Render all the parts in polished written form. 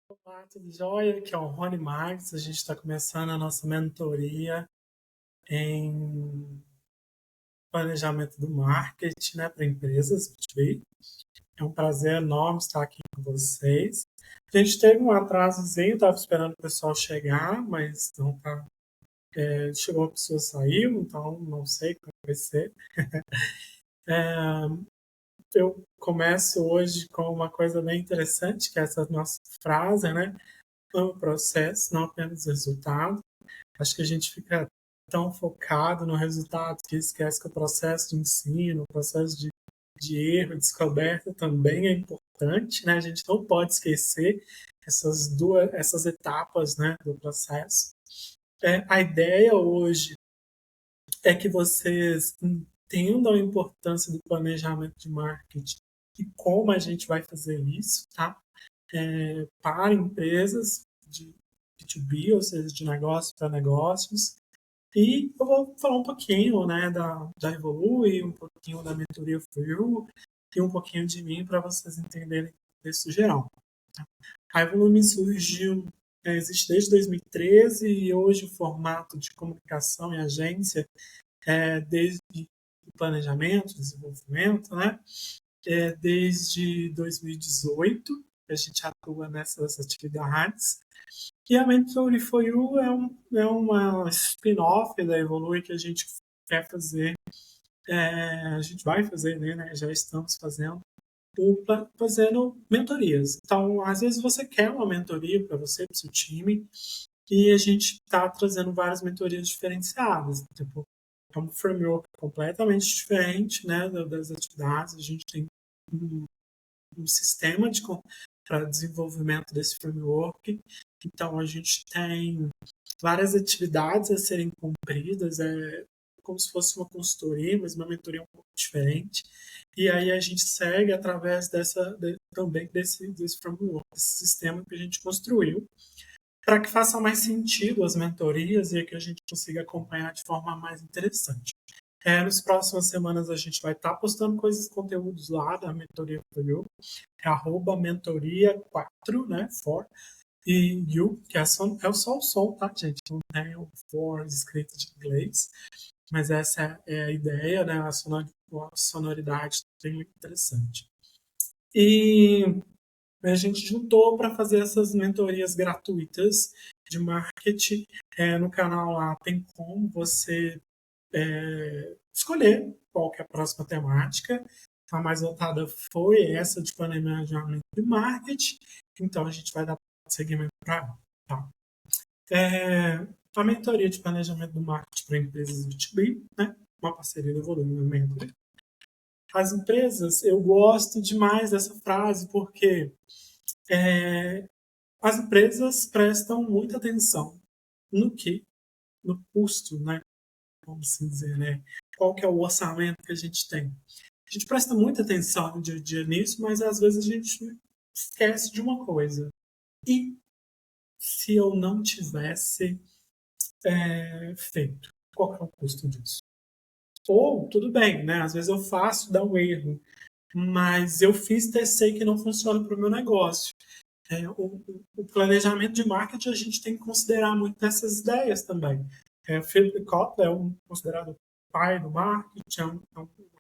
Olá, tudo jóia? Aqui é o Rony Marques. A gente está começando a nossa mentoria em planejamento do marketing, né, para empresas B2B. É um prazer enorme estar aqui com vocês. A gente teve um atrasozinho, estava esperando o pessoal chegar, mas não tá, chegou a pessoa saiu, então não sei como vai ser. Eu começo hoje com uma coisa bem interessante, que é essa nossa frase, né? Amo o processo, não apenas o resultado. Acho que a gente fica tão focado no resultado que esquece que o processo de ensino, o processo de erro, descoberta também é importante, né? A gente não pode esquecer essas etapas, né, do processo. A ideia hoje é que vocês entendam a importância do planejamento de marketing e como a gente vai fazer isso, tá? Para empresas de B2B, ou seja, de negócio para negócios. E eu vou falar um pouquinho, né, da Evolui, um pouquinho da mentoria For You e um pouquinho de mim para vocês entenderem isso geral. Tá? A Evolui surgiu, existe desde 2013 e hoje o formato de comunicação e agência desde o planejamento, desenvolvimento, né, desde 2018 a gente atua nessas atividades. E a Mentoring for You é uma spin-off da Evolui que a gente quer fazer, a gente vai fazer, né? Já estamos fazendo, fazendo mentorias. Então, às vezes você quer uma mentoria para você, para o seu time, e a gente está trazendo várias mentorias diferenciadas. Tipo, é um framework completamente diferente, né, das atividades. A gente tem um, um sistema para desenvolvimento desse framework. Então, a gente tem várias atividades a serem cumpridas, como se fosse uma consultoria, mas uma mentoria um pouco diferente. E aí a gente segue através também desse framework, desse sistema que a gente construiu, para que faça mais sentido as mentorias e que a gente consiga acompanhar de forma mais interessante. Nas próximas semanas a gente vai estar postando conteúdos lá da Mentoria for You, mentoria4, né, e you, que é só o som, tá, gente? Não tem o for escrito de inglês, mas essa é a ideia, né? A sonoridade bem muito interessante. E a gente juntou para fazer essas mentorias gratuitas de marketing. No canal lá tem como você escolher qual que é a próxima temática. A mais voltada foi essa de planejamento de marketing. Então a gente vai dar seguimento para ela. Tá? A mentoria de planejamento do marketing para empresas B2B, né? Uma parceria do Volume Mentoria. As empresas, eu gosto demais dessa frase porque as empresas prestam muita atenção no que? No custo, né? Vamos assim dizer, né? Qual que é o orçamento que a gente tem? A gente presta muita atenção no dia a dia nisso, mas às vezes a gente esquece de uma coisa. E se eu não tivesse feito? Qual que é o custo disso? Ou, tudo bem, né? Às vezes eu faço, dá um erro, mas eu fiz, testei que não funciona para o meu negócio. O planejamento de marketing a gente tem que considerar muito essas ideias também. Philip Kotler é considerado pai do marketing, é um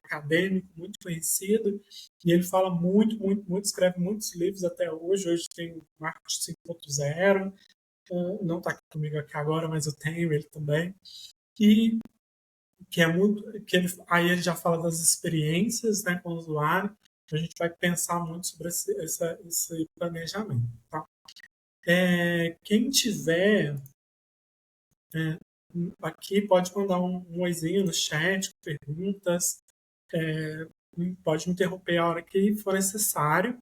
acadêmico muito conhecido, e ele fala muito, muito, muito, escreve muitos livros até hoje. Hoje tem o Marketing 5.0, não está comigo aqui agora, mas eu tenho ele também. E que é muito, aí ele já fala das experiências, né, com o usuário. A gente vai pensar muito sobre esse planejamento. Tá? Quem tiver aqui pode mandar um oizinho no chat, perguntas, é, pode me interromper a hora que for necessário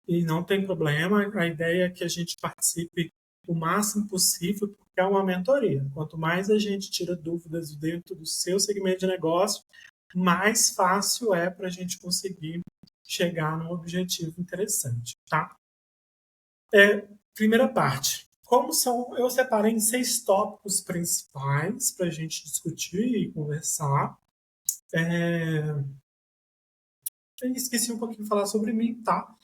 e não tem problema. A ideia é que a gente participe o máximo possível, porque é uma mentoria. Quanto mais a gente tira dúvidas dentro do seu segmento de negócio, mais fácil é para a gente conseguir chegar num objetivo interessante, tá? Primeira parte. Como são? Eu separei em 6 tópicos principais para a gente discutir e conversar. Eu esqueci um pouquinho de falar sobre mim, tá?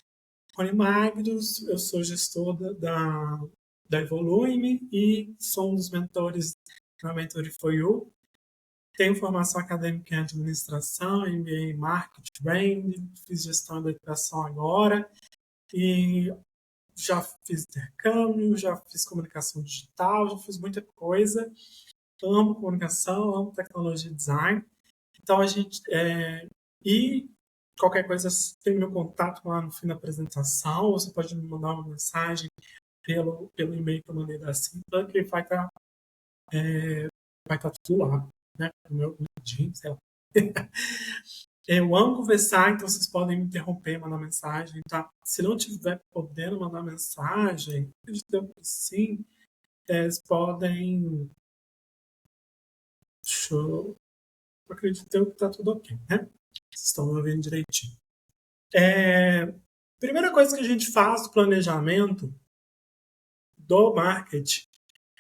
Rony Magros, eu sou gestor da Evoluime e sou um dos mentores da Mentoring for You. Tenho formação acadêmica em administração, MBA em marketing, branding, fiz gestão da educação agora e já fiz intercâmbio, já fiz comunicação digital, já fiz muita coisa. Amo comunicação, amo tecnologia e design. Então a gente e qualquer coisa tem meu contato lá no fim da apresentação. Você pode me mandar uma mensagem pelo e-mail que eu mandei da Simpla, que vai estar tudo lá, né? No meu LinkedIn, sei lá. Eu amo conversar, então vocês podem me interromper, mandar mensagem, tá? Se não tiver podendo mandar mensagem, acredito que sim, vocês podem. Eu acredito que tá tudo ok, né? Vocês estão me ouvindo direitinho. Primeira coisa que a gente faz do planejamento do marketing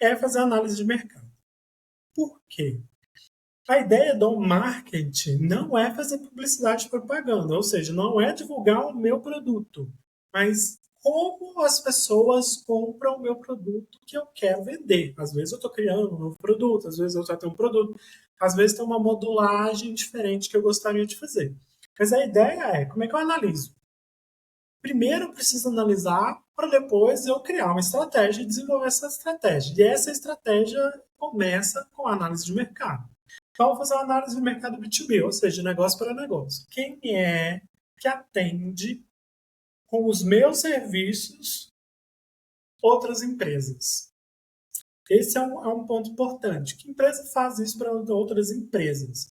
é fazer análise de mercado. Por quê? A ideia do marketing não é fazer publicidade e propaganda, ou seja, não é divulgar o meu produto, mas como as pessoas compram o meu produto que eu quero vender. Às vezes eu estou criando um novo produto, às vezes eu já tenho um produto, às vezes tem uma modulagem diferente que eu gostaria de fazer. Mas a ideia é, como é que eu analiso? Primeiro eu preciso analisar para depois eu criar uma estratégia e desenvolver essa estratégia. E essa estratégia começa com a análise de mercado. Então, eu vou fazer uma análise de mercado B2B, ou seja, negócio para negócio. Quem é que atende com os meus serviços outras empresas? Esse é um ponto importante. Que empresa faz isso para outras empresas?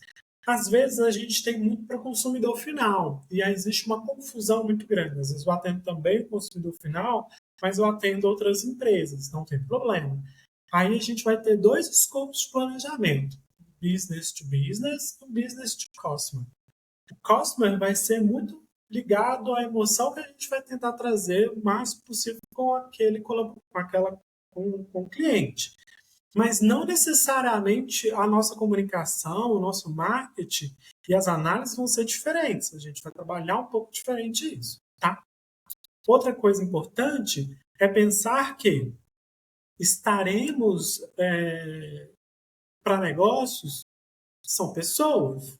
Às vezes a gente tem muito para o consumidor final e aí existe uma confusão muito grande. Às vezes eu atendo também o consumidor final, mas eu atendo outras empresas, não tem problema. Aí a gente vai ter dois escopos de planejamento: business to business e business to customer. O customer vai ser muito ligado à emoção que a gente vai tentar trazer o mais possível com o cliente. Mas não necessariamente a nossa comunicação, o nosso marketing e as análises vão ser diferentes. A gente vai trabalhar um pouco diferente isso, tá? Outra coisa importante é pensar que estaremos para negócios, são pessoas.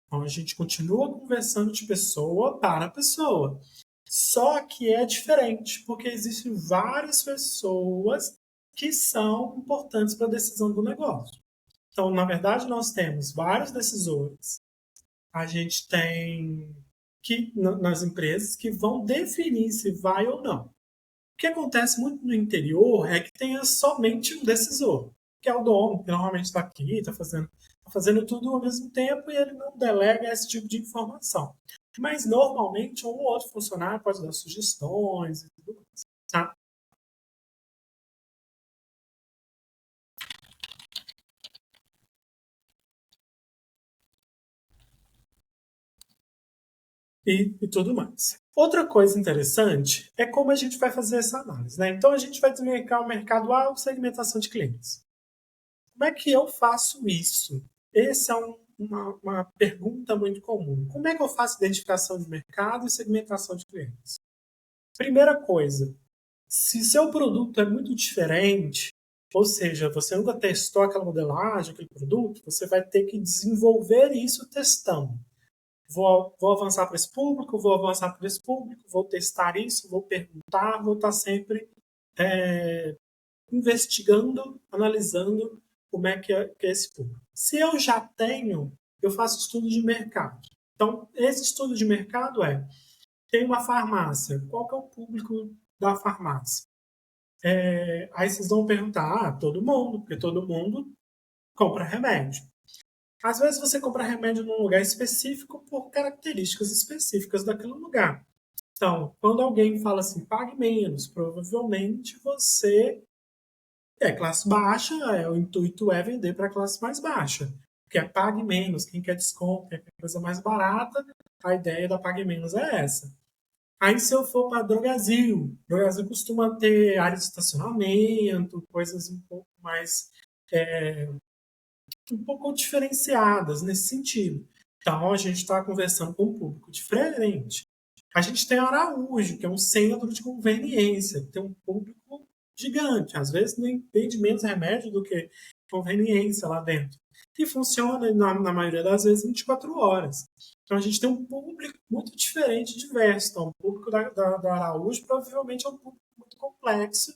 Então a gente continua conversando de pessoa para pessoa. Só que é diferente, porque existem várias pessoas que são importantes para a decisão do negócio. Então, na verdade, nós temos vários decisores. A gente tem nas empresas que vão definir se vai ou não. O que acontece muito no interior é que tenha somente um decisor, que é o dono, que normalmente está aqui, tá fazendo tudo ao mesmo tempo e ele não delega esse tipo de informação. Mas, normalmente, um ou outro funcionário pode dar sugestões e tudo mais. Tá? E tudo mais. Outra coisa interessante é como a gente vai fazer essa análise, né? Então, a gente vai desmercar o mercado alto, segmentação de clientes. Como é que eu faço isso? Essa é uma pergunta muito comum. Como é que eu faço identificação de mercado e segmentação de clientes? Primeira coisa, se seu produto é muito diferente, ou seja, você nunca testou aquela modelagem, aquele produto, você vai ter que desenvolver isso testando. Vou avançar para esse público, vou avançar para esse público, vou testar isso, vou perguntar, vou estar sempre investigando, analisando como que é esse público. Se eu já tenho, eu faço estudo de mercado. Então, esse estudo de mercado tem uma farmácia, qual que é o público da farmácia? Aí vocês vão perguntar, todo mundo, porque todo mundo compra remédio. Às vezes você compra remédio num lugar específico por características específicas daquele lugar. Então, quando alguém fala assim, pague menos, provavelmente você é classe baixa, o intuito é vender para a classe mais baixa. Que é pague menos, quem quer desconto, quer coisa mais barata, a ideia da pague menos é essa. Aí se eu for para Drogazil costuma ter área de estacionamento, coisas um pouco mais um pouco diferenciadas nesse sentido. Então, a gente está conversando com um público diferente. A gente tem Araújo, que é um centro de conveniência, que tem um público gigante. Às vezes nem vende menos remédio do que conveniência lá dentro. E funciona, na maioria das vezes, 24 horas. Então a gente tem um público muito diferente e diverso. Então, o público da Araújo provavelmente é um público muito complexo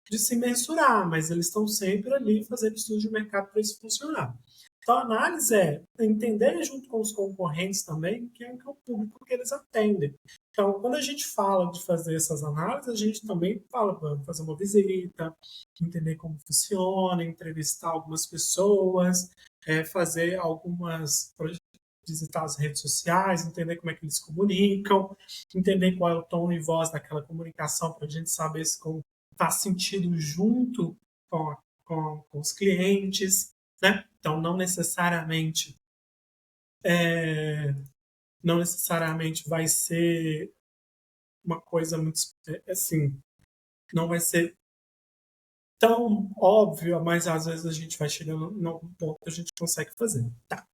de se mensurar, mas eles estão sempre ali fazendo estudo de mercado para isso funcionar. Então, a análise é entender junto com os concorrentes também quem é o público que eles atendem. Então, quando a gente fala de fazer essas análises, a gente também fala para fazer uma visita, entender como funciona, entrevistar algumas pessoas, fazer algumas visitar as redes sociais, entender como é que eles comunicam, entender qual é o tom e voz daquela comunicação para a gente saber se faz sentido junto com, com os clientes, né? Então, não necessariamente vai ser uma coisa muito assim, não vai ser tão óbvia, mas às vezes a gente vai chegando num ponto que a gente consegue fazer. Tá.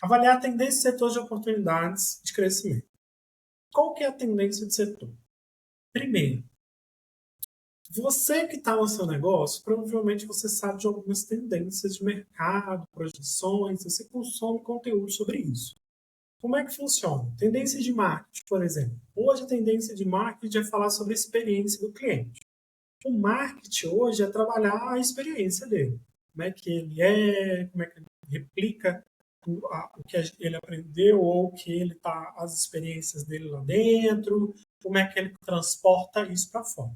Avaliar a tendência de setor de oportunidades de crescimento. Qual que é a tendência de setor? Primeiro, você que está no seu negócio, provavelmente você sabe de algumas tendências de mercado, projeções, você consome conteúdo sobre isso. Como é que funciona? Tendência de marketing, por exemplo. Hoje a tendência de marketing é falar sobre a experiência do cliente. O marketing hoje é trabalhar a experiência dele. Como é que ele é, como é que ele replica o que ele aprendeu ou que ele tá, as experiências dele lá dentro, como é que ele transporta isso para fora.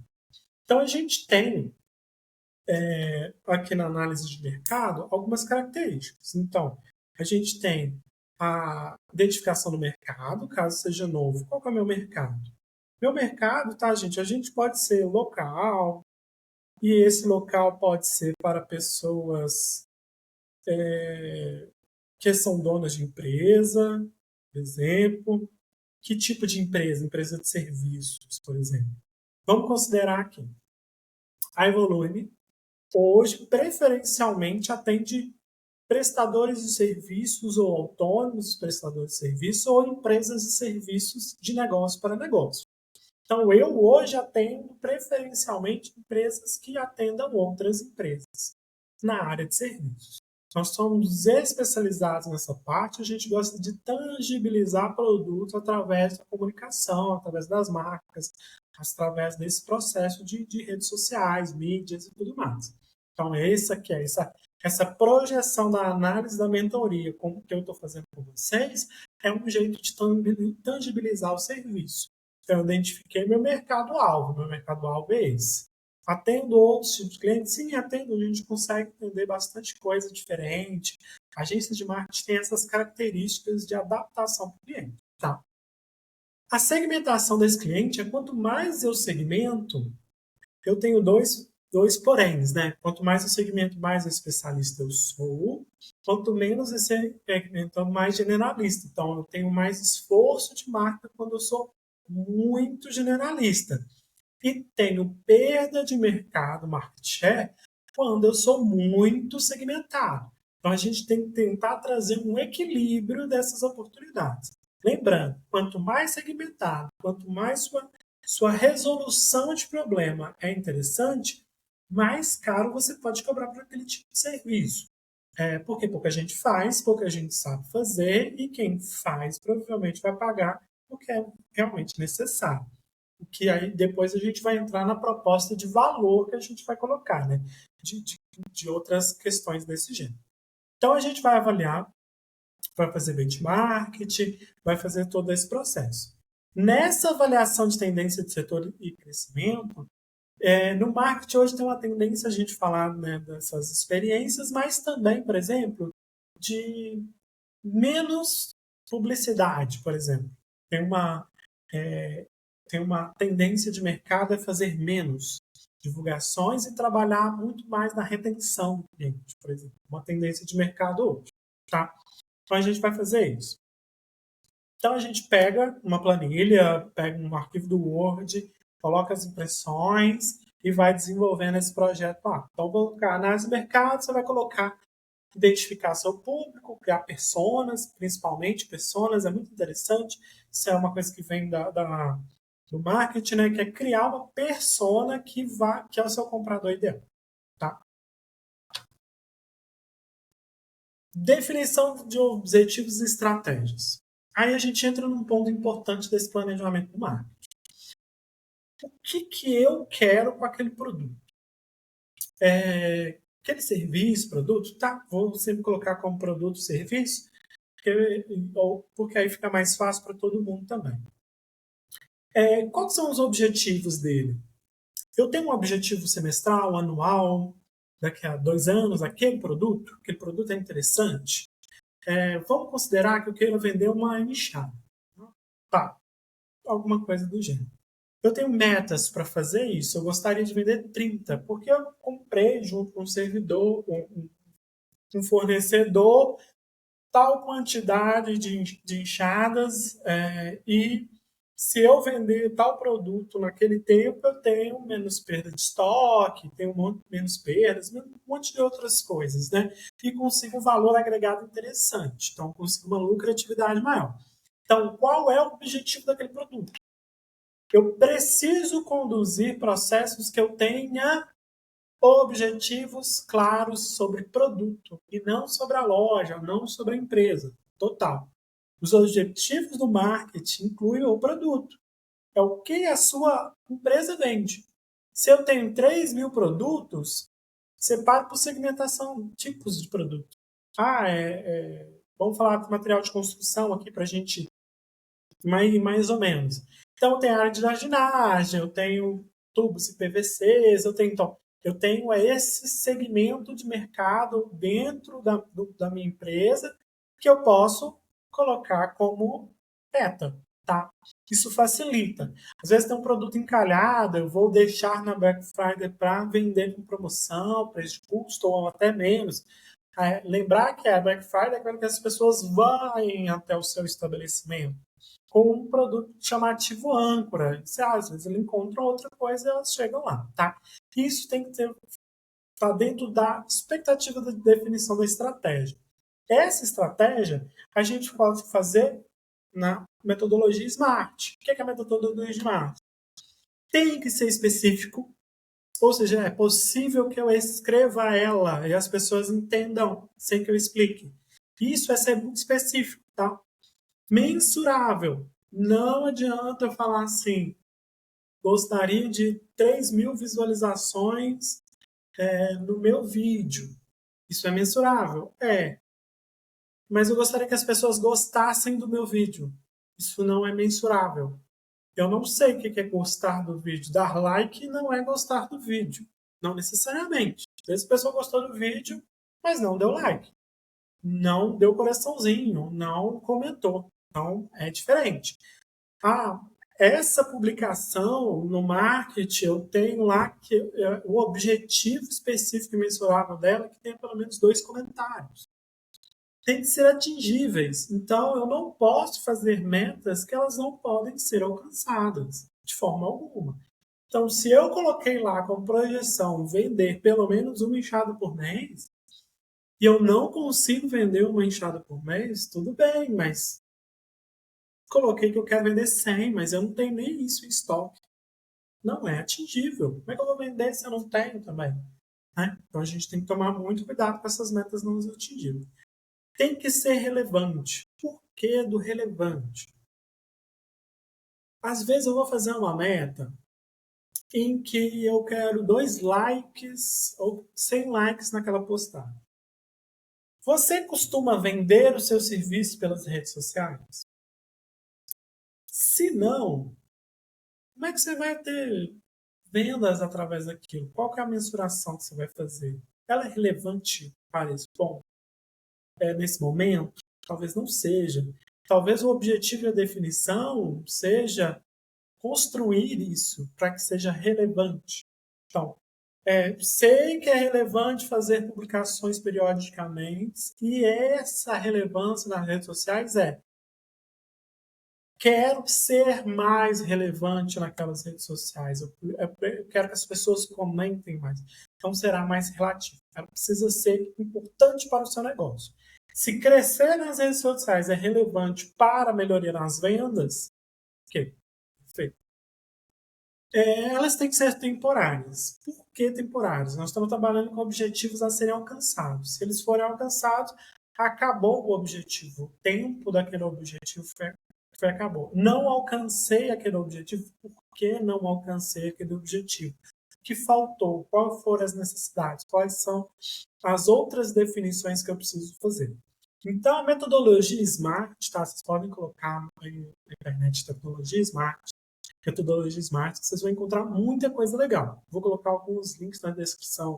Então a gente tem aqui na análise de mercado algumas características. Então, a gente tem a identificação do mercado, caso seja novo. Qual que é o meu mercado? Meu mercado, tá, gente? A gente pode ser local, e esse local pode ser para pessoas que são donas de empresa, por exemplo. Que tipo de empresa? Empresa de serviços, por exemplo. Vamos considerar aqui. A Evolume, hoje, preferencialmente, atende prestadores de serviços ou autônomos prestadores de serviços ou empresas de serviços de negócio para negócio. Então, eu hoje atendo preferencialmente empresas que atendam outras empresas na área de serviços. Nós somos especializados nessa parte, a gente gosta de tangibilizar produtos através da comunicação, através das marcas, através desse processo de redes sociais, mídias e tudo mais. Então, essa projeção da análise da mentoria, como que eu estou fazendo com vocês, é um jeito de tangibilizar o serviço. Então, eu identifiquei meu mercado-alvo. Meu mercado-alvo é esse. Atendo outros tipos de clientes? Sim, atendo. A gente consegue entender bastante coisa diferente. Agências de marketing têm essas características de adaptação para o cliente. Tá? A segmentação desse cliente é quanto mais eu segmento, eu tenho dois poréns, né? Quanto mais eu segmento, mais especialista eu sou. Quanto menos eu segmento, mais generalista. Então, eu tenho mais esforço de marca quando eu sou muito generalista. E tenho perda de mercado, market share, quando eu sou muito segmentado. Então, a gente tem que tentar trazer um equilíbrio dessas oportunidades. Lembrando, quanto mais segmentado, quanto mais sua resolução de problema é interessante, mais caro você pode cobrar por aquele tipo de serviço. Porque pouca gente faz, pouca gente sabe fazer, e quem faz provavelmente vai pagar porque é realmente necessário. O que aí depois a gente vai entrar na proposta de valor que a gente vai colocar, né? De outras questões desse gênero. Então a gente vai avaliar, vai fazer benchmark, vai fazer todo esse processo. Nessa avaliação de tendência de setor e crescimento, no marketing hoje tem uma tendência a gente falar, né, dessas experiências, mas também, por exemplo, de menos publicidade, por exemplo. Tem uma, é, tem uma tendência de mercado a fazer menos divulgações e trabalhar muito mais na retenção do cliente, por exemplo. Uma tendência de mercado hoje. Tá? Então a gente vai fazer isso. Então a gente pega uma planilha, pega um arquivo do Word, coloca as impressões e vai desenvolvendo esse projeto lá. Então vou colocar análise de mercado, você vai colocar identificar seu público, criar personas, principalmente personas, é muito interessante. Isso é uma coisa que vem do marketing, né? Que é criar uma persona que é o seu comprador ideal. Tá? Definição de objetivos e estratégias. Aí a gente entra num ponto importante desse planejamento do marketing. O que eu quero com aquele produto? Aquele serviço, produto, tá? Vou sempre colocar como produto, serviço, porque aí fica mais fácil para todo mundo também. Quais são os objetivos dele? Eu tenho um objetivo semestral, anual, daqui a 2 anos, aquele produto é interessante. Vamos considerar que eu queira vender uma enxada. Tá, alguma coisa do gênero. Eu tenho metas para fazer isso. Eu gostaria de vender 30, porque eu comprei junto com um servidor, um fornecedor, tal quantidade de enxadas, e se eu vender tal produto naquele tempo, eu tenho menos perda de estoque, tenho menos perdas, um monte de outras coisas, né? E consigo um valor agregado interessante. Então, consigo uma lucratividade maior. Então, qual é o objetivo daquele produto? Eu preciso conduzir processos que eu tenha objetivos claros sobre produto e não sobre a loja, não sobre a empresa. Total. Os objetivos do marketing incluem o produto. É o que a sua empresa vende. Se eu tenho 3.000 produtos, separe por segmentação, tipos de produto. Vamos falar de material de construção aqui para a gente mais ou menos. Então, tem a área de jardinagem, eu tenho tubos e PVCs, eu tenho esse segmento de mercado dentro da minha empresa que eu posso colocar como meta, tá? Isso facilita. Às vezes tem um produto encalhado, eu vou deixar na Black Friday para vender com promoção, preço de custo ou até menos. Lembrar que a Black Friday é quando as pessoas vão até o seu estabelecimento com um produto chamativo âncora. Às vezes eles encontram outra coisa e elas chegam lá, tá? Isso tem que estar dentro da expectativa de definição da estratégia. Essa estratégia a gente pode fazer na metodologia SMART. O que é a metodologia SMART? Tem que ser específico, ou seja, é possível que eu escreva ela e as pessoas entendam sem que eu explique. Isso é ser muito específico, tá? Mensurável. Não adianta eu falar assim, gostaria de 3.000 visualizações no meu vídeo. Isso é mensurável? É. Mas eu gostaria que as pessoas gostassem do meu vídeo. Isso não é mensurável. Eu não sei o que é gostar do vídeo. Dar like não é gostar do vídeo. Não necessariamente. Às vezes a pessoa gostou do vídeo, mas não deu like. Não deu coraçãozinho, não comentou. Então, é diferente. Essa publicação no marketing, eu tenho lá que o objetivo específico e mensurável dela é que tenha pelo menos 2 comentários. Tem que ser atingíveis. Então, eu não posso fazer metas que elas não podem ser alcançadas de forma alguma. Então, se eu coloquei lá como projeção vender pelo menos uma enxada por mês, e eu não consigo vender uma enxada por mês, tudo bem, mas coloquei que eu quero vender 100, mas eu não tenho nem isso em estoque. Não é atingível. Como é que eu vou vender se eu não tenho também? Né? Então a gente tem que tomar muito cuidado com essas metas não atingíveis. Tem que ser relevante. Por que do relevante? Às vezes eu vou fazer uma meta em que eu quero 2 likes ou 100 likes naquela postagem. Você costuma vender o seu serviço pelas redes sociais? Se não, como é que você vai ter vendas através daquilo? Qual que é a mensuração que você vai fazer? Ela é relevante para esse ponto? Nesse momento? Talvez não seja. Talvez o objetivo e a definição seja construir isso para que seja relevante. Então, sei que é relevante fazer publicações periodicamente e essa relevância nas redes sociais quero ser mais relevante naquelas redes sociais. Eu quero que as pessoas comentem mais. Então será mais relativo. Ela precisa ser importante para o seu negócio. Se crescer nas redes sociais é relevante para a melhoria nas vendas, ok, perfeito. Elas têm que ser temporárias. Por que temporárias? Nós estamos trabalhando com objetivos a serem alcançados. Se eles forem alcançados, acabou o objetivo. O tempo daquele objetivo acabou. Não alcancei aquele objetivo. Por que não alcancei aquele objetivo? O que faltou? Quais foram as necessidades? Quais são as outras definições que eu preciso fazer? Então, a metodologia SMART, tá? Vocês podem colocar aí na internet metodologia SMART, que vocês vão encontrar muita coisa legal. Vou colocar alguns links na descrição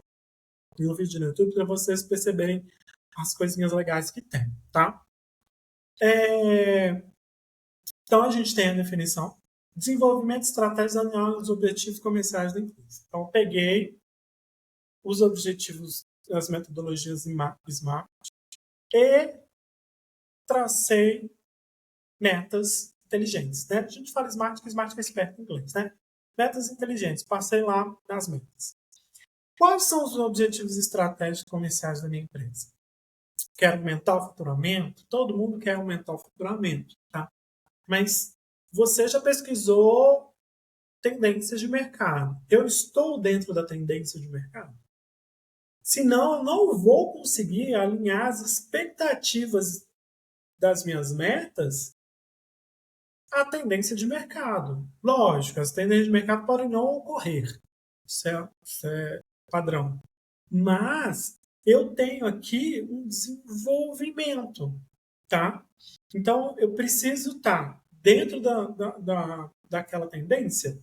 do vídeo no YouTube para vocês perceberem as coisinhas legais que tem, tá? Então, a gente tem a definição. Desenvolvimento de estratégias alinhadas aos objetivos comerciais da empresa. Então, eu peguei os objetivos das metodologias SMART e tracei metas inteligentes, né? A gente fala SMART, porque SMART é esperto em inglês, né? Metas inteligentes. Passei lá nas metas. Quais são os objetivos estratégicos comerciais da minha empresa? Quero aumentar o faturamento? Todo mundo quer aumentar o faturamento, tá? Mas você já pesquisou tendências de mercado? Eu estou dentro da tendência de mercado? Senão, eu não vou conseguir alinhar as expectativas das minhas metas à tendência de mercado. Lógico, as tendências de mercado podem não ocorrer. Isso é padrão. Mas eu tenho aqui um desenvolvimento, tá? Então, eu preciso estar dentro daquela tendência.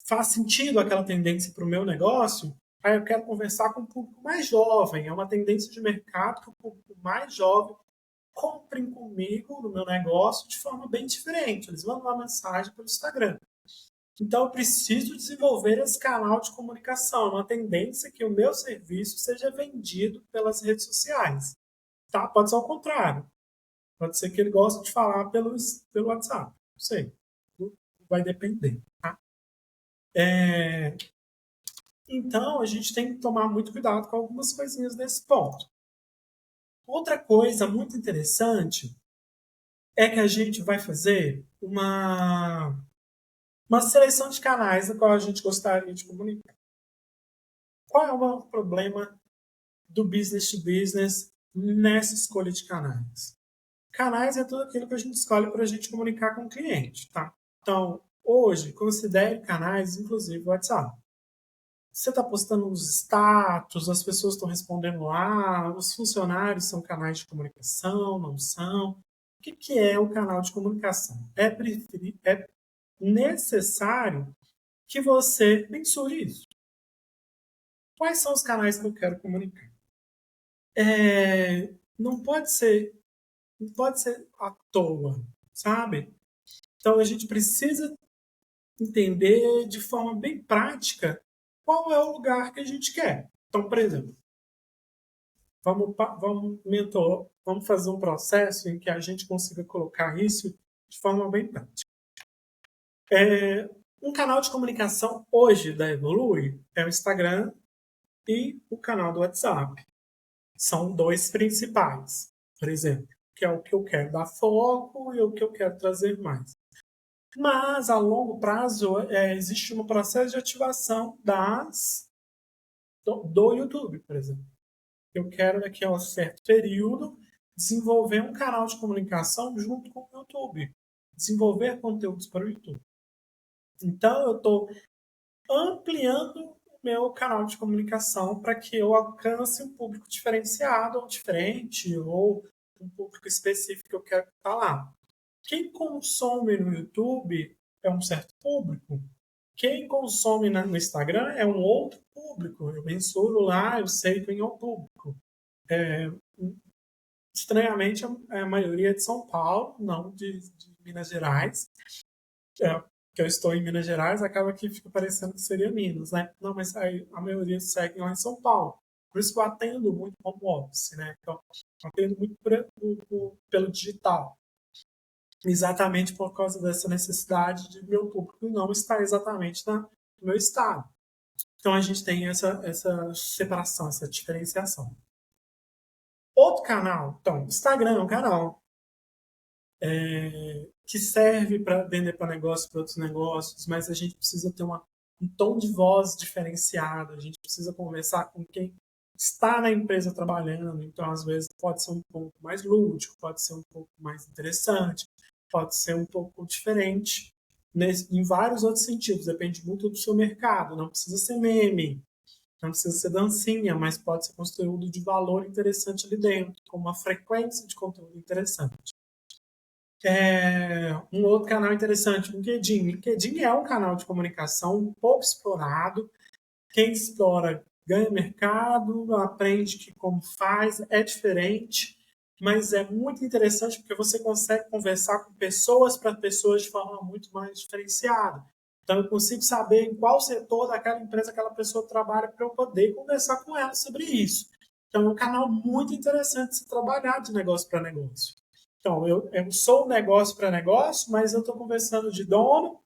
Faz sentido aquela tendência para o meu negócio? Aí eu quero conversar com o público mais jovem. É uma tendência de mercado que o público mais jovem comprem comigo no meu negócio de forma bem diferente. Eles mandam uma mensagem pelo Instagram. Então, eu preciso desenvolver esse canal de comunicação. É uma tendência que o meu serviço seja vendido pelas redes sociais. Tá? Pode ser ao contrário. Pode ser que ele goste de falar pelo WhatsApp. Não sei. Vai depender. Tá? Então, a gente tem que tomar muito cuidado com algumas coisinhas nesse ponto. Outra coisa muito interessante é que a gente vai fazer uma seleção de canais no qual a gente gostaria de comunicar. Qual é o problema do business to business nessa escolha de canais? Canais é tudo aquilo que a gente escolhe para a gente comunicar com o cliente, tá? Então, hoje, considere canais, inclusive o WhatsApp. Você está postando nos status, as pessoas estão respondendo lá, os funcionários são canais de comunicação, não são? O que é o canal de comunicação? É necessário que você mensure isso. Quais são os canais que eu quero comunicar? Não pode ser à toa, sabe? Então a gente precisa entender de forma bem prática qual é o lugar que a gente quer. Então, por exemplo, vamos fazer um processo em que a gente consiga colocar isso de forma bem prática. Um canal de comunicação hoje da Evolui é o Instagram e o canal do WhatsApp. São dois principais, por exemplo, que é o que eu quero dar foco e o que eu quero trazer mais. Mas, a longo prazo, existe um processo de ativação do YouTube, por exemplo. Eu quero, daqui a um certo período, desenvolver um canal de comunicação junto com o YouTube. Desenvolver conteúdos para o YouTube. Então, eu estou ampliando o meu canal de comunicação para que eu alcance um público diferenciado ou diferente, ou um público específico que eu quero estar lá. Quem consome no YouTube é um certo público. Quem consome no Instagram é um outro público. Eu mensuro lá, eu sei quem é o público. Estranhamente, a maioria é de São Paulo, não de Minas Gerais. Que eu estou em Minas Gerais, acaba que fica parecendo que seria Minas, né? Não, mas aí a maioria segue lá em São Paulo. Por isso que eu atendo muito home office, né? Então, eu atendo muito pelo digital. exatamente por causa dessa necessidade de meu público não estar exatamente no meu estado. Então, a gente tem essa separação, essa diferenciação. Outro canal, então, Instagram é um canal que serve para vender para negócio, para outros negócios, mas a gente precisa ter um tom de voz diferenciado, a gente precisa conversar com quem está na empresa trabalhando, então às vezes pode ser um pouco mais lúdico, pode ser um pouco mais interessante, pode ser um pouco diferente em vários outros sentidos, depende muito do seu mercado, não precisa ser meme, não precisa ser dancinha, mas pode ser conteúdo de valor interessante ali dentro, com uma frequência de conteúdo interessante. Um outro canal interessante, o LinkedIn. LinkedIn é um canal de comunicação um pouco explorado. Quem explora ganha mercado, aprende que como faz, é diferente, mas é muito interessante porque você consegue conversar com pessoas para pessoas de forma muito mais diferenciada. Então, eu consigo saber em qual setor daquela empresa aquela pessoa trabalha para eu poder conversar com ela sobre isso. Então, é um canal muito interessante de se trabalhar de negócio para negócio. Então, eu sou negócio para negócio, mas eu estou conversando de dono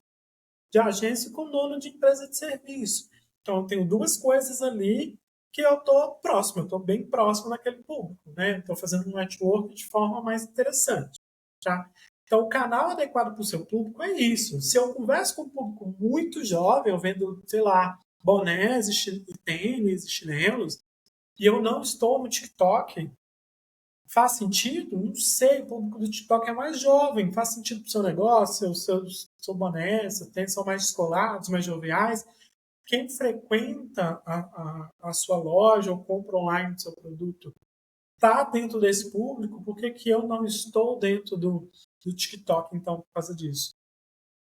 de agência com dono de empresa de serviço. Então, eu tenho duas coisas ali que eu estou próximo, eu estou bem próximo daquele público, né? Estou fazendo um network de forma mais interessante, tá? Então, o canal adequado para o seu público é isso. Se eu converso com um público muito jovem, eu vendo, sei lá, bonés e tênis e chinelos, e eu não estou no TikTok, faz sentido? Não sei, o público do TikTok é mais jovem, faz sentido para o seu negócio, os seus seu boné, seu tênis são mais descolados, mais joviais. Quem frequenta a sua loja ou compra online do seu produto está dentro desse público, por que eu não estou dentro do TikTok, então, por causa disso?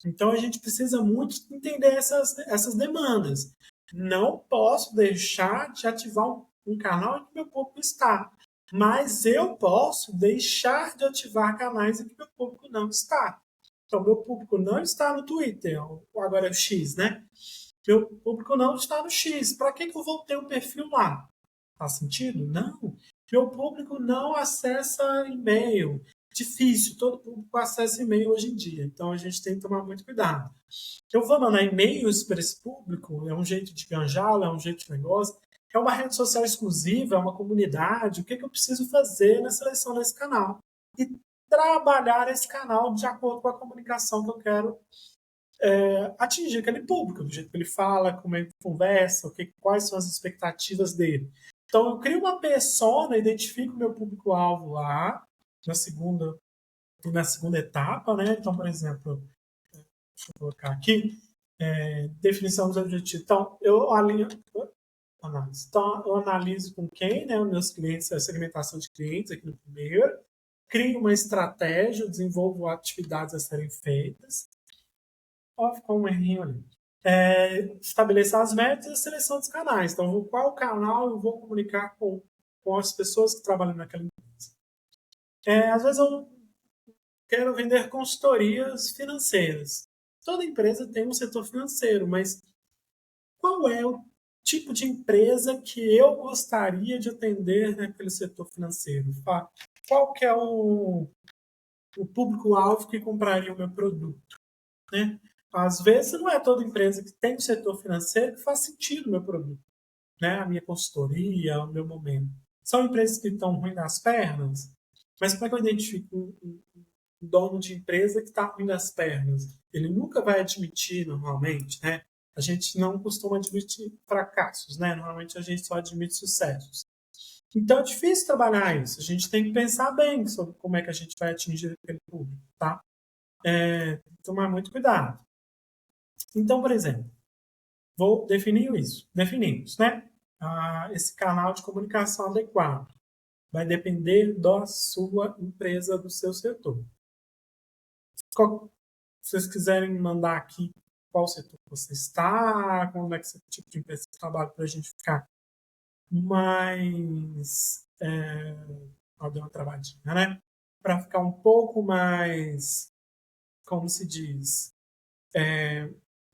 Então, a gente precisa muito entender essas demandas. Não posso deixar de ativar um canal em que meu público está, mas eu posso deixar de ativar canais em que meu público não está. Então, meu público não está no Twitter, agora é o X, né? Meu público não está no X. Para que eu vou ter um perfil lá? Faz sentido? Não. Meu público não acessa e-mail. Difícil, todo público acessa e-mail hoje em dia. Então a gente tem que tomar muito cuidado. Eu vou mandar e-mails para esse público, é um jeito de ganjá-lo, é um jeito de negócio, é uma rede social exclusiva, é uma comunidade. O que eu preciso fazer na seleção desse canal? E trabalhar esse canal de acordo com a comunicação que eu quero atingir aquele público, do jeito que ele fala, como ele conversa, quais são as expectativas dele. Então, eu crio uma persona, identifico o meu público-alvo lá, na segunda, na segunda etapa, né? Então, por exemplo, deixa eu colocar aqui, definição dos objetivos. Então, eu alinho, análise. Então, eu analiso com quem, né? Os meus clientes, a segmentação de clientes aqui no primeiro, crio uma estratégia, desenvolvo atividades a serem feitas. Ó, ficou um errinho ali. Estabelecer as metas e a seleção dos canais. Então, qual canal eu vou comunicar com as pessoas que trabalham naquela empresa. Às vezes eu quero vender consultorias financeiras. Toda empresa tem um setor financeiro, mas qual é o tipo de empresa que eu gostaria de atender naquele setor financeiro? Qual que é o público-alvo que compraria o meu produto? Né? Às vezes não é toda empresa que tem o setor financeiro que faz sentido o meu produto, né? A minha consultoria, o meu momento. São empresas que estão ruim das pernas, mas como é que eu identifico um dono de empresa que está ruim das pernas? Ele nunca vai admitir, normalmente, né? A gente não costuma admitir fracassos, né? Normalmente a gente só admite sucessos. Então é difícil trabalhar isso. A gente tem que pensar bem sobre como é que a gente vai atingir aquele público, tá? Tomar muito cuidado. Então, por exemplo, vou definir isso. Definimos, né? Esse canal de comunicação adequado vai depender da sua empresa, do seu setor. Se vocês quiserem mandar aqui qual setor você está, como é que esse tipo de empresa você trabalha, para a gente ficar mais. Deu uma travadinha, né? Para ficar um pouco mais, como se diz,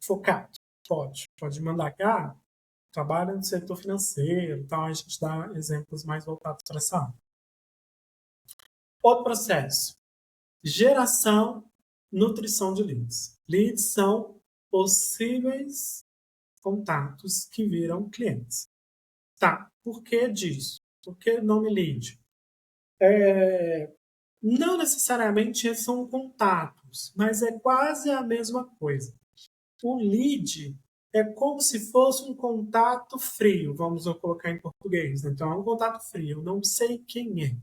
focado. Pode mandar aqui, trabalha no setor financeiro, então a gente dá exemplos mais voltados para essa área. Outro processo, geração nutrição de leads. Leads são possíveis contatos que viram clientes. Tá, por que disso? Por que nome lead? Não necessariamente são contatos, mas é quase a mesma coisa. O lead é como se fosse um contato frio, vamos colocar em português. Então, é um contato frio. Eu não sei quem é,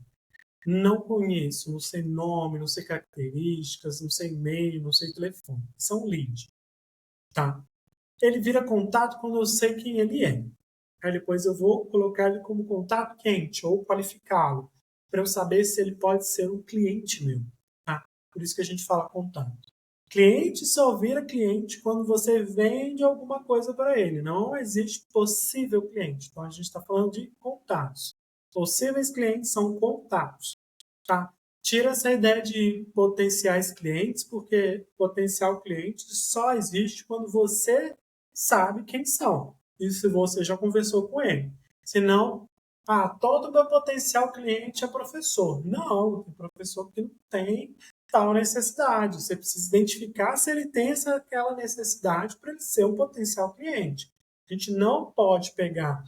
não conheço, não sei nome, não sei características, não sei e-mail, não sei telefone. São lead, tá? Ele vira contato quando eu sei quem ele é. Aí depois eu vou colocar ele como contato quente ou qualificá-lo, para eu saber se ele pode ser um cliente meu, tá? Por isso que a gente fala contato. Cliente só vira cliente quando você vende alguma coisa para ele. Não existe possível cliente. Então a gente está falando de contatos. Possíveis clientes são contatos, tá? Tira essa ideia de potenciais clientes, porque potencial cliente só existe quando você sabe quem são. E se você já conversou com ele. Senão, todo meu potencial cliente é professor. Não, tem professor que não tem tal necessidade. Você precisa identificar se ele tem aquela necessidade para ele ser um potencial cliente. A gente não pode pegar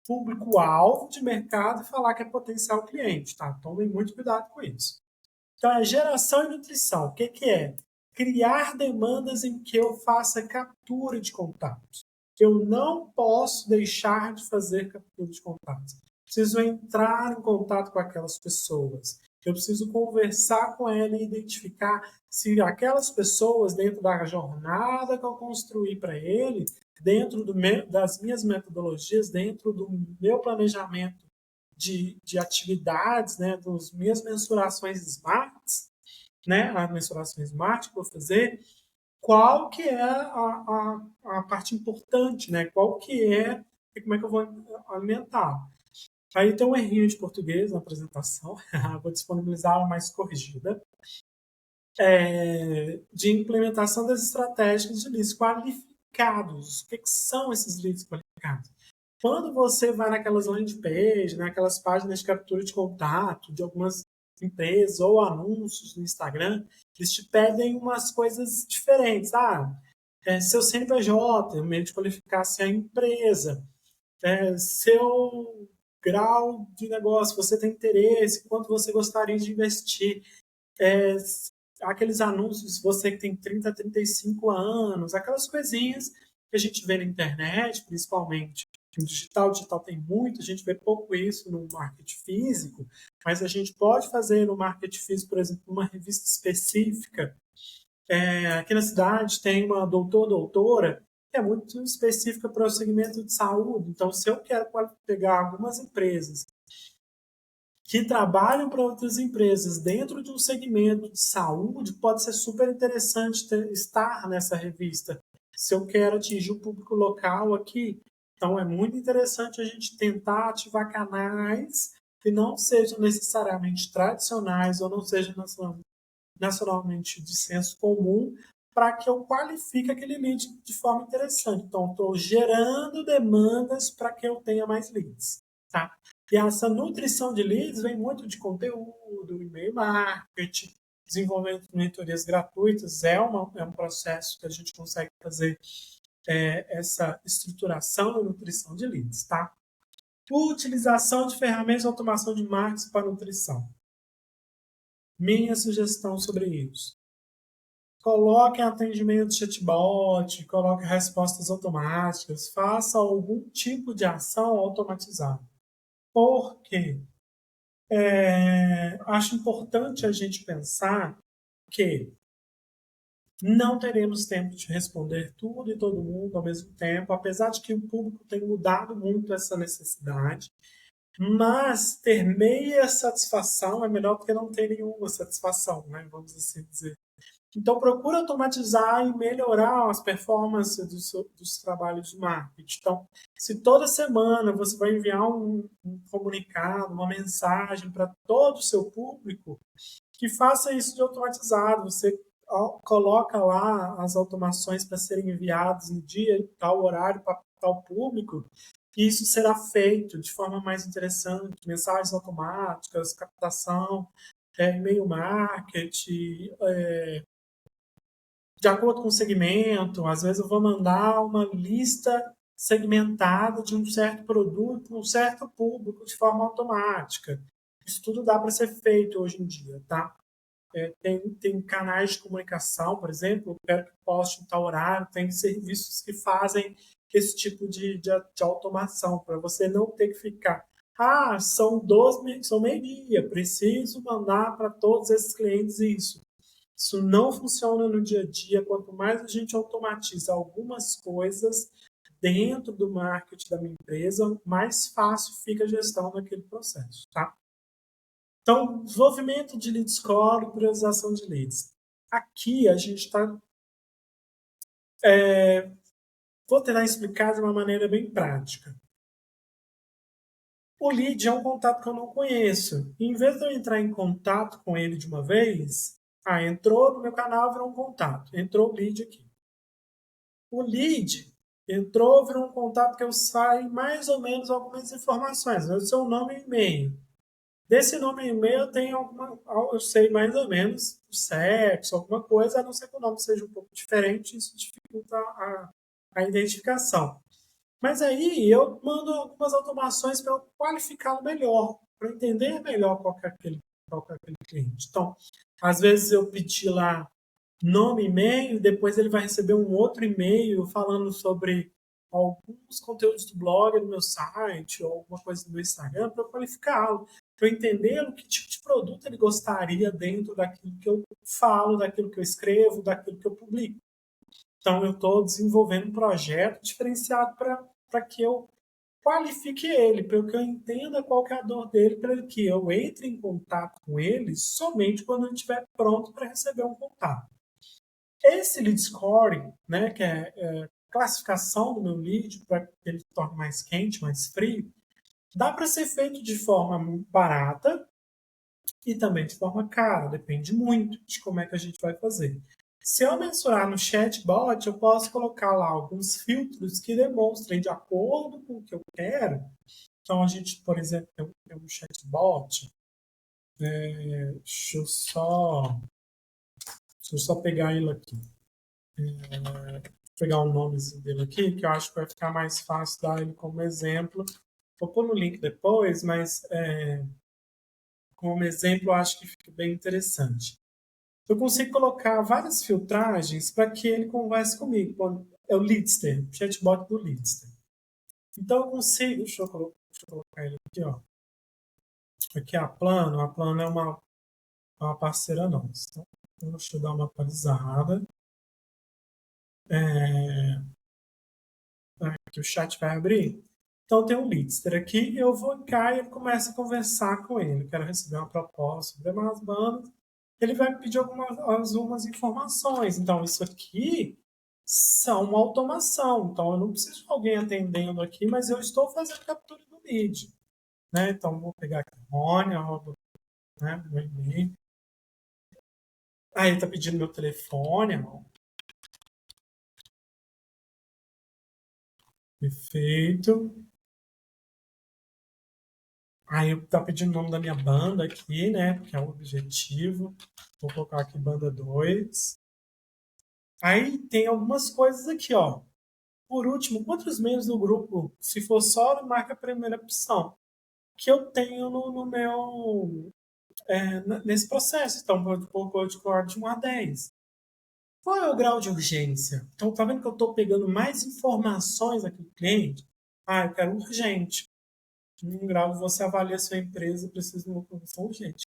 público-alvo de mercado e falar que é potencial cliente, tá? Tomem muito cuidado com isso. Então, é geração e nutrição. O que, que é? Criar demandas em que eu faça captura de contatos. Eu não posso deixar de fazer captura de contatos. Preciso entrar em contato com aquelas pessoas. Eu preciso conversar com ela e identificar se aquelas pessoas, dentro da jornada que eu construí para ele, dentro das minhas metodologias, dentro do meu planejamento de atividades, né, das minhas mensurações SMART, né, as mensurações SMART que eu vou fazer, qual que é a parte importante, né, qual que é e como é que eu vou alimentar. Aí tem um errinho de português na apresentação, vou disponibilizar ela mais corrigida, de implementação das estratégias de leads qualificados. O que, que são esses leads qualificados? Quando você vai naquelas landing pages, naquelas páginas de captura de contato de algumas empresas ou anúncios no Instagram, eles te pedem umas coisas diferentes. Seu CNPJ, o meio de qualificar se é a empresa, seu grau de negócio, você tem interesse, quanto você gostaria de investir, é, aqueles anúncios, você que tem 30, 35 anos, aquelas coisinhas que a gente vê na internet, principalmente. No digital, digital tem muito, a gente vê pouco isso no marketing físico, mas a gente pode fazer no marketing físico, por exemplo, uma revista específica. Aqui na cidade tem uma doutora, que é muito específica para o segmento de saúde. Então, se eu quero pegar algumas empresas que trabalham para outras empresas dentro de um segmento de saúde, pode ser super interessante estar nessa revista. Se eu quero atingir o público local aqui, então é muito interessante a gente tentar ativar canais que não sejam necessariamente tradicionais ou não sejam nacionalmente de senso comum, para que eu qualifique aquele lead de forma interessante. Então, estou gerando demandas para que eu tenha mais leads. Tá? E essa nutrição de leads vem muito de conteúdo, e-mail marketing, desenvolvimento de mentorias gratuitas, é um processo que a gente consegue fazer essa estruturação e nutrição de leads. Tá? Utilização de ferramentas de automação de marketing para nutrição. Minha sugestão sobre isso. Coloque atendimento chatbot, coloque respostas automáticas, faça algum tipo de ação automatizada. Por quê? Acho importante a gente pensar que não teremos tempo de responder tudo e todo mundo ao mesmo tempo, apesar de que o público tem mudado muito essa necessidade, mas ter meia satisfação é melhor do que não ter nenhuma satisfação, né? Vamos assim dizer. Então, procura automatizar e melhorar as performances dos trabalhos de marketing. Então, se toda semana você vai enviar um comunicado, uma mensagem para todo o seu público, que faça isso de automatizado. Você coloca lá as automações para serem enviadas no dia, tal horário, para tal público, e isso será feito de forma mais interessante. Mensagens automáticas, captação, e-mail marketing, de acordo com o segmento. Às vezes eu vou mandar uma lista segmentada de um certo produto para um certo público de forma automática. Isso tudo dá para ser feito hoje em dia, tá? Tem canais de comunicação, por exemplo, eu quero que poste em tal horário, tem serviços que fazem esse tipo de automação, para você não ter que ficar. Ah, são meio-dia, preciso mandar para todos esses clientes isso. Isso não funciona no dia a dia. Quanto mais a gente automatiza algumas coisas dentro do marketing da minha empresa, mais fácil fica a gestão daquele processo, tá? Então, desenvolvimento de lead score e priorização de leads. Aqui a gente está. Vou tentar explicar de uma maneira bem prática. O lead é um contato que eu não conheço. E, em vez de eu entrar em contato com ele de uma vez, entrou no meu canal, virou um contato. Entrou o lead aqui. O lead entrou, virou um contato que eu saio mais ou menos algumas informações. O seu nome e e-mail. Desse nome e e-mail eu tenho eu sei mais ou menos o sexo, alguma coisa, a não ser que o nome seja um pouco diferente, isso dificulta a identificação. Mas aí eu mando algumas automações para eu qualificá-lo melhor, para entender melhor qual que é aquele cliente. Então, às vezes eu pedi lá nome, e-mail, depois ele vai receber um outro e-mail falando sobre alguns conteúdos do blog do meu site ou alguma coisa do meu Instagram para eu qualificá-lo, para eu entender o que tipo de produto ele gostaria dentro daquilo que eu falo, daquilo que eu escrevo, daquilo que eu publico. Então, eu estou desenvolvendo um projeto diferenciado para que eu qualifique ele, para que eu entenda qual que é a dor dele, para que eu entre em contato com ele somente quando ele estiver pronto para receber um contato. Esse lead scoring, né, que é classificação do meu lead para que ele se torne mais quente, mais frio, dá para ser feito de forma barata e também de forma cara, depende muito de como é que a gente vai fazer. Se eu mensurar no chatbot, eu posso colocar lá alguns filtros que demonstrem de acordo com o que eu quero. Então, a gente, por exemplo, tem um chatbot. Deixa eu só pegar ele aqui. Pegar o nomezinho dele aqui, que eu acho que vai ficar mais fácil dar ele como exemplo. Vou pôr no link depois, mas como exemplo eu acho que fica bem interessante. Eu consigo colocar várias filtragens para que ele converse comigo. É o Leadster, o chatbot do Leadster. Então eu consigo, deixa eu colocar ele aqui, ó. Aqui é a Plano é uma parceira nossa. Então, deixa eu dar uma atualizada. Aqui o chat vai abrir. Então tem um Leadster aqui, eu vou cá e ele começa a conversar com ele. Quero receber uma proposta sobre mais bandas. Ele vai me pedir algumas informações. Então, isso aqui são uma automação. Então, eu não preciso de alguém atendendo aqui, mas eu estou fazendo captura do lead. Né? Então, vou pegar aqui, Rônia, né, meu e-mail. Ele está pedindo meu telefone. Ó. Perfeito. Aí está pedindo o nome da minha banda aqui, né? Que é o objetivo. Vou colocar aqui banda 2. Aí tem algumas coisas aqui, ó. Por último, quantos membros do grupo, se for só, marca a primeira opção, que eu tenho no meu. Nesse processo. Então, vou pôr de cor de 1 a 10. Qual é o grau de urgência? Então, tá vendo que eu estou pegando mais informações aqui do cliente? Eu quero urgente. Em um grau você avalia se a empresa precisa de uma informação urgente.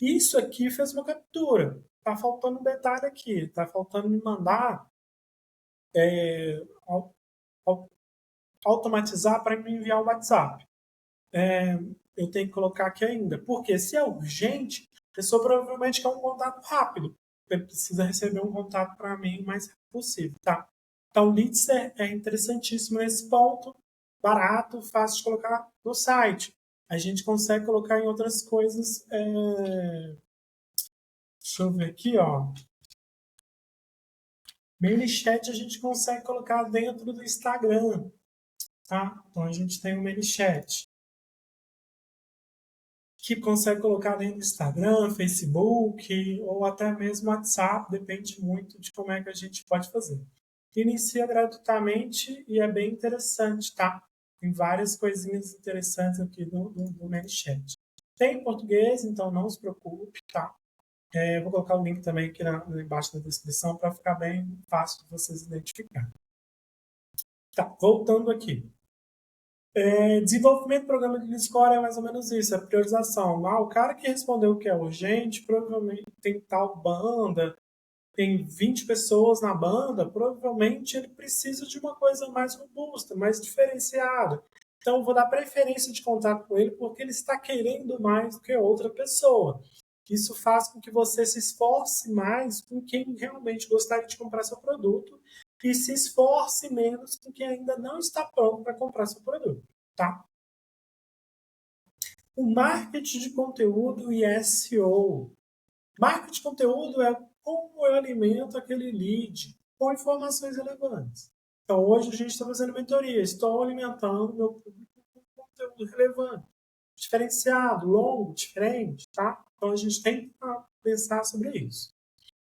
Isso aqui fez uma captura. Está faltando um detalhe aqui. Está faltando me mandar automatizar para me enviar o WhatsApp. Eu tenho que colocar aqui ainda. Porque se é urgente, a pessoa provavelmente quer um contato rápido. Ele precisa receber um contato para mim o mais rápido possível. Tá? Então, o Leads é interessantíssimo nesse ponto. Barato, fácil de colocar no site. A gente consegue colocar em outras coisas. Deixa eu ver aqui, ó. ManyChat a gente consegue colocar dentro do Instagram, tá? Então a gente tem o ManyChat. que consegue colocar dentro do Instagram, Facebook ou até mesmo WhatsApp, depende muito de como é que a gente pode fazer. Inicia gratuitamente e é bem interessante, tá? Tem várias coisinhas interessantes aqui no ManyChat. Tem em português, então não se preocupe, tá? Vou colocar o link também aqui embaixo da descrição para ficar bem fácil de vocês identificarem. Tá, voltando aqui. Desenvolvimento de programa de score é mais ou menos isso, é priorização. O cara que respondeu o que é urgente, provavelmente tem tal banda, tem 20 pessoas na banda, provavelmente ele precisa de uma coisa mais robusta, mais diferenciada. Então, eu vou dar preferência de contato com ele porque ele está querendo mais do que outra pessoa. Isso faz com que você se esforce mais com quem realmente gostaria de comprar seu produto e se esforce menos com quem ainda não está pronto para comprar seu produto, tá? O marketing de conteúdo e SEO. Marketing de conteúdo é como eu alimento aquele lead com informações relevantes. Então, hoje a gente está fazendo mentoria. Estou alimentando meu público com conteúdo relevante, diferenciado, longo, diferente, tá? Então, a gente tem que pensar sobre isso.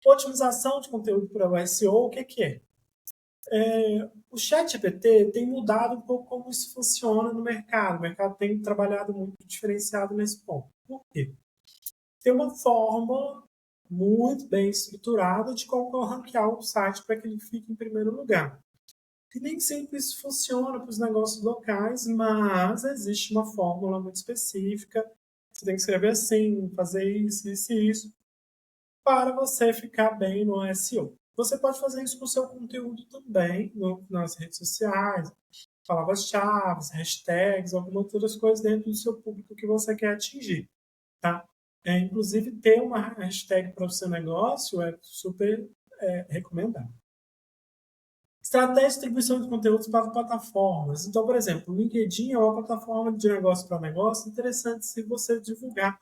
Otimização de conteúdo para o SEO, o que é? O ChatGPT tem mudado um pouco como isso funciona no mercado. O mercado tem trabalhado muito diferenciado nesse ponto. Por quê? Tem uma forma muito bem estruturada de como ranquear o site para que ele fique em primeiro lugar. E nem sempre isso funciona para os negócios locais, mas existe uma fórmula muito específica. Você tem que escrever assim, fazer isso, isso e isso, para você ficar bem no SEO. Você pode fazer isso com o seu conteúdo também, nas redes sociais, palavras-chave, hashtags, algumas outras coisas dentro do seu público que você quer atingir. Tá? Inclusive, ter uma hashtag para o seu negócio é super recomendado. Estratégia de distribuição de conteúdos para plataformas. Então, por exemplo, o LinkedIn é uma plataforma de negócio para negócio interessante se você divulgar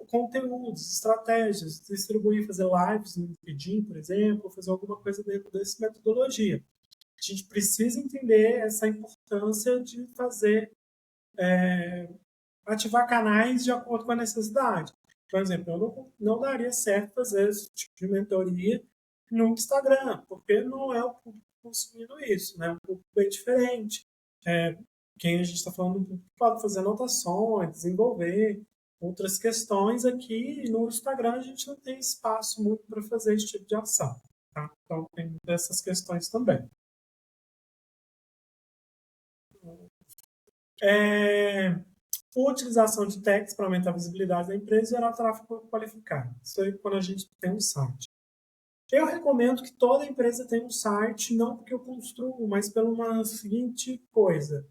conteúdos, estratégias, distribuir, fazer lives no LinkedIn, por exemplo, fazer alguma coisa dentro dessa metodologia. A gente precisa entender essa importância de fazer, ativar canais de acordo com a necessidade. Por exemplo, eu não daria certo fazer esse tipo de mentoria no Instagram, porque não é o público consumindo isso, né? O público é diferente. É, quem a gente está falando pode fazer anotações, desenvolver outras questões aqui. No Instagram a gente não tem espaço muito para fazer esse tipo de ação. Tá? Então tem essas questões também. Utilização de tags para aumentar a visibilidade da empresa e gerar tráfego qualificado. Isso aí quando a gente tem um site. Eu recomendo que toda empresa tenha um site, não porque eu construo, mas pela uma seguinte coisa.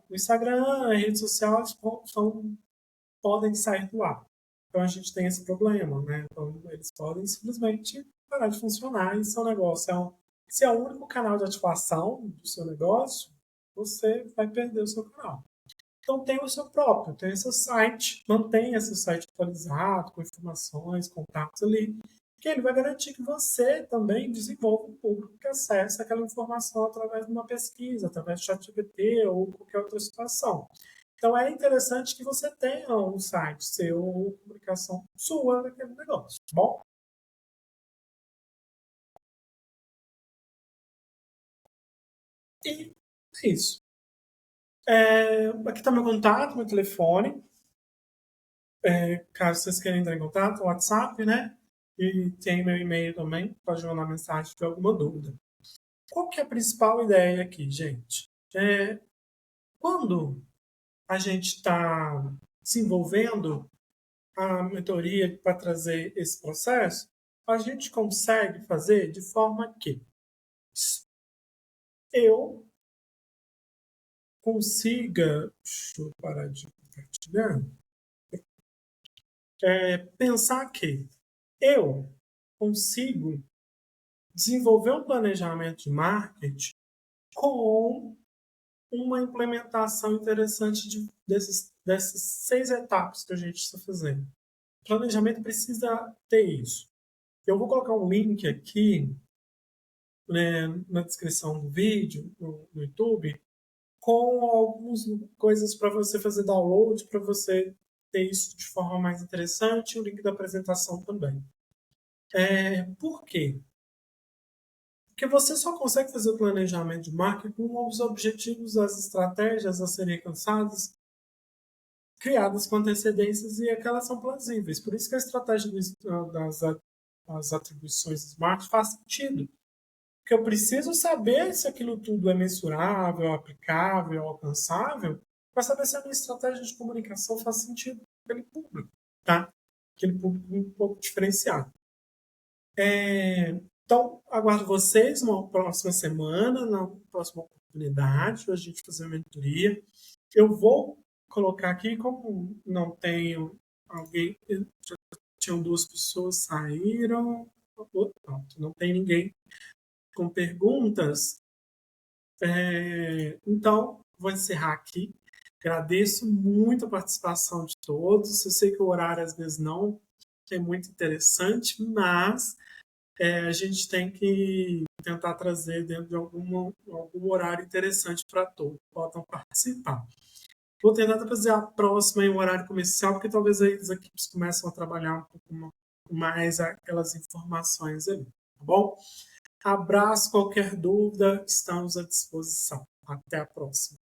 O Instagram, a rede social, podem sair do ar. Então a gente tem esse problema, né? Então eles podem simplesmente parar de funcionar e seu negócio se é o único canal de ativação do seu negócio, você vai perder o seu canal. Então tem o seu próprio, tem o seu site, mantenha seu site atualizado, com informações, contatos ali, que ele vai garantir que você também desenvolva um público que acesse aquela informação através de uma pesquisa, através de ChatGPT ou qualquer outra situação. Então é interessante que você tenha um site seu ou publicação sua daquele negócio, tá bom? E é isso. Aqui está meu contato, meu telefone. Caso vocês queiram entrar em contato, o WhatsApp, né? E tem meu e-mail também, pode mandar mensagem se tiver alguma dúvida. Qual que é a principal ideia aqui, gente? Quando a gente está desenvolvendo a mentoria para trazer esse processo, a gente consegue fazer de forma que eu consiga, deixa eu parar de compartilhar, pensar que eu consigo desenvolver um planejamento de marketing com uma implementação interessante dessas 6 etapas que a gente está fazendo. O planejamento precisa ter isso. Eu vou colocar um link aqui, né, na descrição do vídeo, no YouTube, com algumas coisas para você fazer download, para você ter isso de forma mais interessante, o link da apresentação também. Por quê? Porque você só consegue fazer o planejamento de marketing com os objetivos, as estratégias a serem alcançadas, criadas com antecedências e aquelas são plausíveis. Por isso que a estratégia das atribuições smart faz sentido. Porque eu preciso saber se aquilo tudo é mensurável, aplicável, alcançável, para saber se a minha estratégia de comunicação faz sentido para aquele público, tá? Aquele público um pouco diferenciado. Então, aguardo vocês na próxima semana, na próxima oportunidade, a gente fazer uma mentoria. Eu vou colocar aqui, como não tenho alguém, já tinham 2 pessoas, saíram, pronto, não tem ninguém com perguntas. Então, vou encerrar aqui. Agradeço muito a participação de todos. Eu sei que o horário às vezes não é muito interessante, mas a gente tem que tentar trazer dentro de algum horário interessante para todos que possam participar. Vou tentar fazer a próxima em um horário comercial, porque talvez aí as equipes começam a trabalhar um pouco mais aquelas informações ali, tá bom? Abraço, qualquer dúvida, estamos à disposição. Até a próxima.